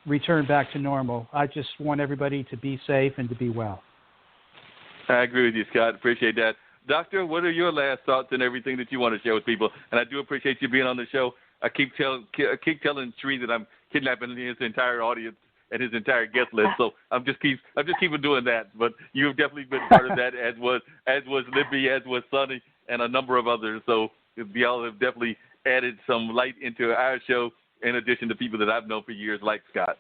return back to normal. I just want everybody to be safe and to be well. I agree with you, Scott. Appreciate that. Doctor, what are your last thoughts and everything that you want to share with people? And I do appreciate you being on the show. I keep telling Sri that I'm kidnapping his entire audience and his entire guest list. So I'm just keeping doing that. But you've definitely been part of that, as was Lippy, as was Sonny, and a number of others. So y'all have definitely added some light into our show, in addition to people that I've known for years, like Scott.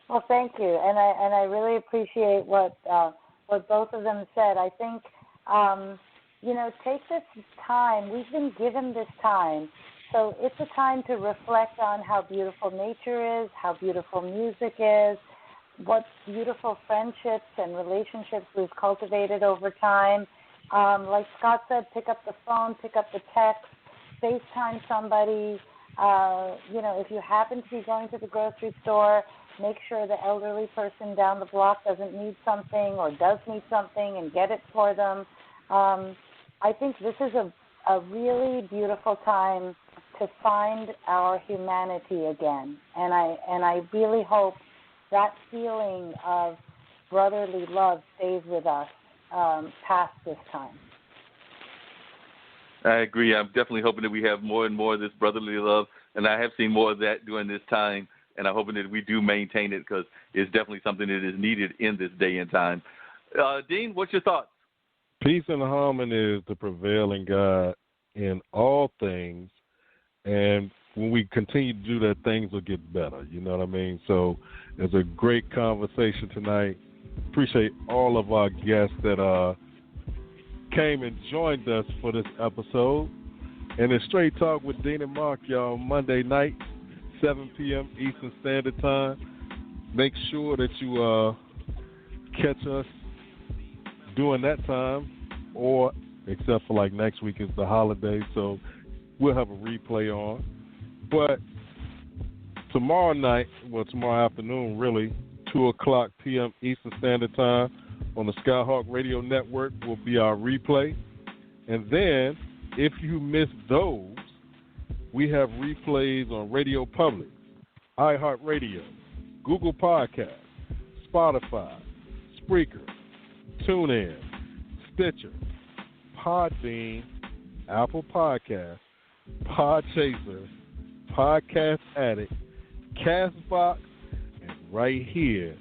Well, thank you, and I really appreciate what both of them said. I think take this time. We've been given this time. So it's a time to reflect on how beautiful nature is, how beautiful music is, what beautiful friendships and relationships we've cultivated over time. Like Scott said, pick up the phone, pick up the text, FaceTime somebody. If you happen to be going to the grocery store, make sure the elderly person down the block doesn't need something or does need something and get it for them. I think this is a really beautiful time to find our humanity again, and I really hope that feeling of brotherly love stays with us past this time. I agree. I'm definitely hoping that we have more and more of this brotherly love, and I have seen more of that during this time, and I'm hoping that we do maintain it, because it's definitely something that is needed in this day and time. Dean, what's your thoughts? Peace and harmony is the prevailing God in all things, and when we continue to do that, things will get better. You know what I mean? So it's a great conversation tonight. Appreciate all of our guests that came and joined us for this episode. And it's Straight Talk with Dean and Mark, y'all, Monday night, 7 p.m. Eastern Standard Time. Make sure that you catch us during that time, or except for like next week is the holiday, so we'll have a replay on. But tomorrow afternoon, really, 2 o'clock p.m. Eastern Standard Time on the Skyhawk Radio Network will be our replay. And then, if you missed those, we have replays on Radio Public, iHeartRadio, Google Podcasts, Spotify, Spreaker, TuneIn, Stitcher, Podbean, Apple Podcasts, Podchaser, Podcast Addict, Castbox, and right here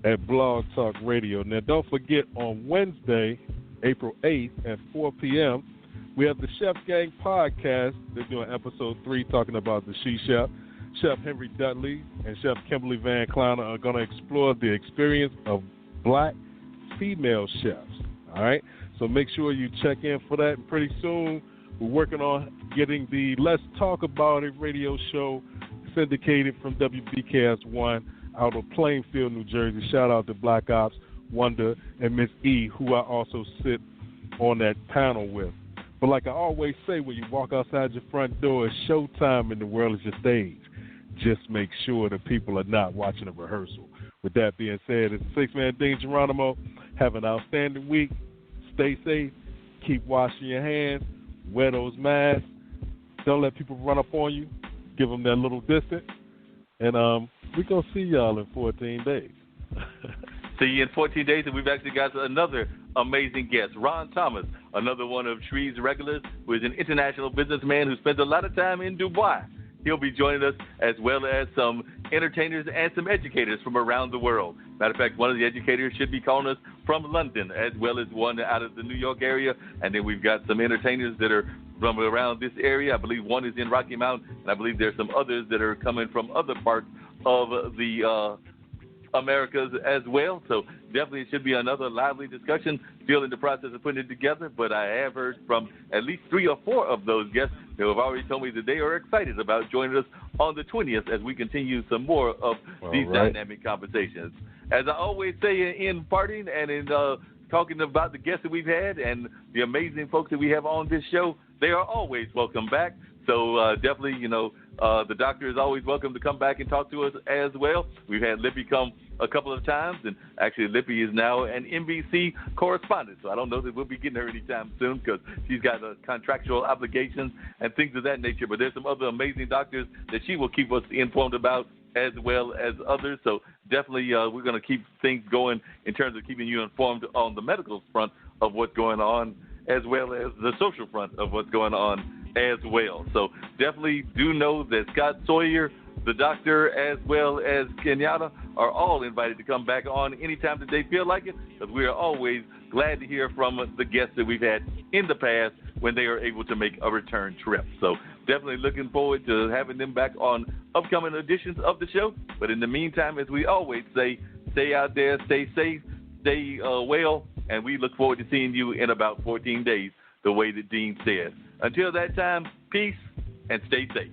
at Blog Talk Radio. Now, don't forget, on Wednesday, April 8th at 4 p.m., we have the Chef Gang podcast. They're doing episode 3 talking about the She Chef. Chef Henry Dudley and Chef Kimberly Van Kleiner are going to explore the experience of black female chefs. All right? So make sure you check in for that. And pretty soon, we're working on getting the Let's Talk About It radio show syndicated from WBKS-1 out of Plainfield, New Jersey. Shout out to Black Ops, Wonder, and Miss E, who I also sit on that panel with. But like I always say, when you walk outside your front door, it's showtime and the world is your stage. Just make sure that people are not watching a rehearsal. With that being said, it's Six-Man Dean Geronimo. Have an outstanding week. Stay safe. Keep washing your hands. Wear those masks. Don't let people run up on you. Give them that little distance. And we're going to see y'all in 14 days. See you in 14 days, and we've actually got another amazing guest, Ron Thomas, another one of Tree's regulars, who is an international businessman who spends a lot of time in Dubai. He'll be joining us, as well as some entertainers and some educators from around the world. Matter of fact, one of the educators should be calling us from London, as well as one out of the New York area. And then we've got some entertainers that are from around this area. I believe one is in Rocky Mount, and I believe there's some others that are coming from other parts of the Americas as well. So definitely it should be another lively discussion. Still in the process of putting it together, but I have heard from at least 3 or 4 of those guests who have already told me that they are excited about joining us on the 20th as we continue some more of these dynamic conversations. As I always say in parting and in talking about the guests that we've had and the amazing folks that we have on this show, they are always welcome back. So definitely, the doctor is always welcome to come back and talk to us as well. We've had Lippy come a couple of times, and actually Lippy is now an NBC correspondent, so I don't know that we'll be getting her anytime soon because she's got contractual obligations and things of that nature. But there's some other amazing doctors that she will keep us informed about as well as others. So definitely we're going to keep things going in terms of keeping you informed on the medical front of what's going on, as well as the social front of what's going on as well. So definitely do know that Scott Sawyer, the doctor, as well as Kenyatta, are all invited to come back on anytime that they feel like it, because we are always glad to hear from the guests that we've had in the past when they are able to make a return trip. So definitely looking forward to having them back on upcoming editions of the show. But in the meantime, as we always say, stay out there, stay safe, stay well, and we look forward to seeing you in about 14 days, the way that Dean said. Until that time, peace and stay safe.